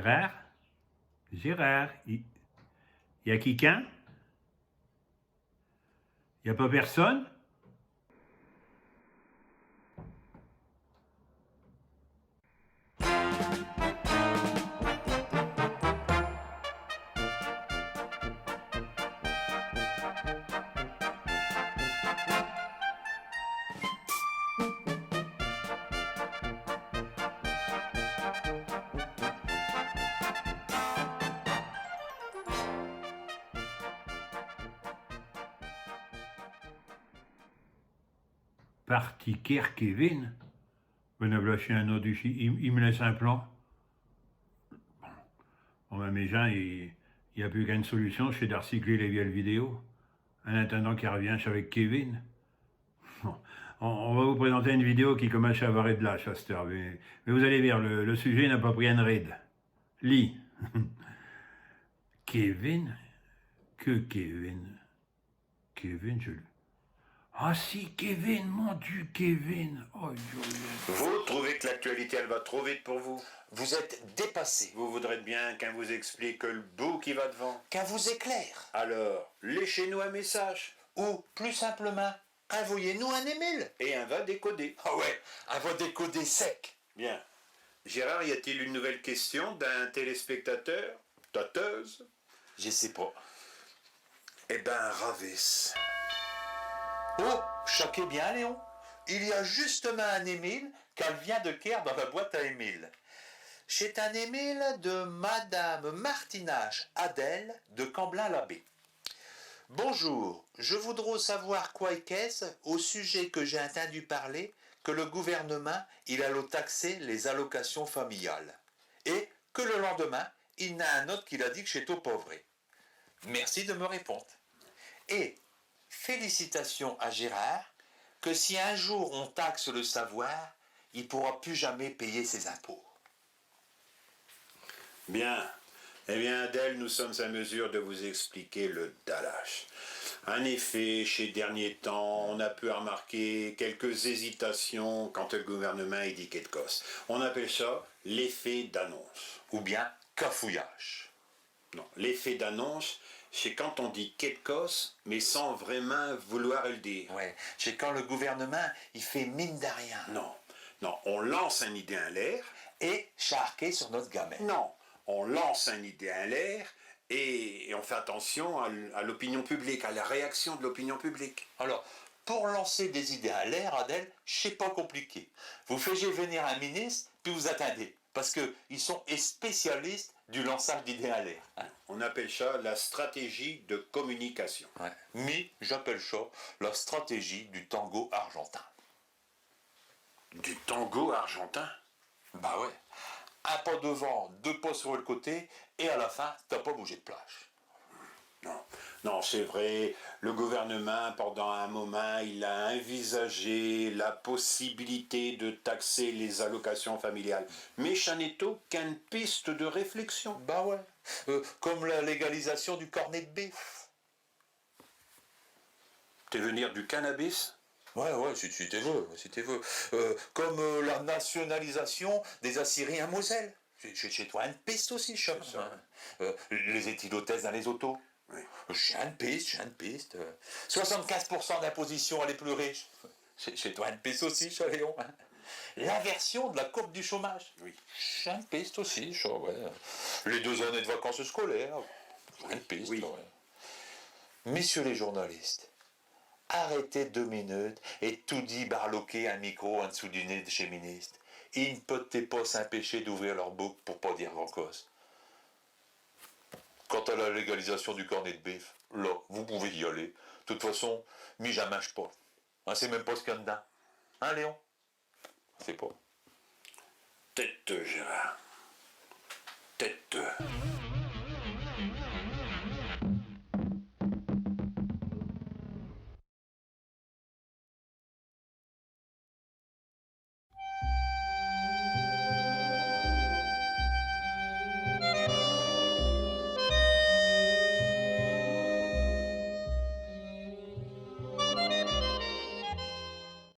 Gérard? Gérard, il y a quelqu'un? Il n'y a pas personne? Parti Kevin? Ben, lâché un autre ici. Il me laisse un plan. Bon, ben, mes gens, il n'y a plus qu'une solution, c'est de recycler les vieilles vidéos. En attendant qu'il revienne avec Kevin. Bon, on va vous présenter une vidéo qui commence à avoir de l'âge à cette heure. Mais vous allez voir, le sujet n'a pas pris une ride. Lis. Kevin? Que Kevin? Kevin, je le... Ah si, Kevin, mon Dieu, Kevin. Oh, Vous trouvez que l'actualité, elle va trop vite pour vous? Vous êtes dépassé. Vous voudrez bien qu'un vous explique le bout qui va devant? Qu'un vous éclaire. Alors, léchez-nous un message. Ou, plus simplement, envoyez-nous un email. Et un va décoder. Ah ouais, un va décoder sec. Bien. Gérard, y a-t-il une nouvelle question d'un téléspectateur? Tateuse? Je sais pas. Eh ben, Ravis. Oh, choquez bien, Léon. Il y a justement un email qu'elle vient de Caire dans la boîte à email. C'est un email de Madame Martinage Adèle de Camblin-l'Abbé. Bonjour, je voudrais savoir quoi qu'est-ce au sujet que j'ai entendu parler que le gouvernement il allait taxer les allocations familiales et que le lendemain il y en a un autre qui l'a dit que c'est au pauvre. Merci de me répondre. Et félicitations à Gérard que si un jour on taxe le savoir, il ne pourra plus jamais payer ses impôts. Bien. Eh bien, Adèle, nous sommes à mesure de vous expliquer le dallage. En effet, ces derniers temps, on a pu remarquer quelques hésitations quand le gouvernement est dit quelque chose. On appelle ça l'effet d'annonce. Ou bien cafouillage. Non, l'effet d'annonce, c'est quand on dit quelque chose, mais sans vraiment vouloir le dire. Ouais, c'est quand le gouvernement, il fait mine de rien. Non, non, on lance une idée en l'air. Et charquer sur notre gamin. Non, on lance une idée en l'air et on fait attention à l'opinion publique, à la réaction de l'opinion publique. Alors, pour lancer des idées à l'air, Adèle, c'est pas compliqué. Vous faites venir un ministre, puis vous attendez. Parce qu'ils sont spécialistes du lançage d'idées à l'air. Hein. On appelle ça la stratégie de communication. Ouais. Mais j'appelle ça la stratégie du tango argentin. Du tango argentin? Bah ouais. Un pas devant, deux pas sur le côté, et à la fin, t'as pas bougé de plage. Non, non, c'est vrai, le gouvernement, pendant un moment, il a envisagé la possibilité de taxer les allocations familiales. Mais ça n'est aucune piste de réflexion. Bah ouais. Comme la légalisation du cornet de bif. T'es venir du cannabis? Ouais, si tu veux, si tu veux. Comme la nationalisation des Assyriens Moselle. Chez toi, une piste aussi, chum. Les éthylotestes dans les autos. Oui. J'ai une piste. 75% d'imposition à les plus riches. Chez toi, une piste aussi, chez Léon. L'inversion de la courbe du chômage. Oui. J'ai une piste aussi, ça, ouais. Les 2 années de vacances scolaires. J'ai une piste, Oui. ouais. Messieurs les journalistes, arrêtez 2 minutes et tout dit barloquer un micro en dessous du nez de chez ministre. Il ne peut pas s'empêcher d'ouvrir leur boucle pour pas dire grand-cause. Quant à la légalisation du cornet de bif, là, vous pouvez y aller. De toute façon, mi j'en mange pas. Hein, c'est même pas ce qu'il y a dedans. Hein, Léon? C'est pas. Tête, Gérard. Tête.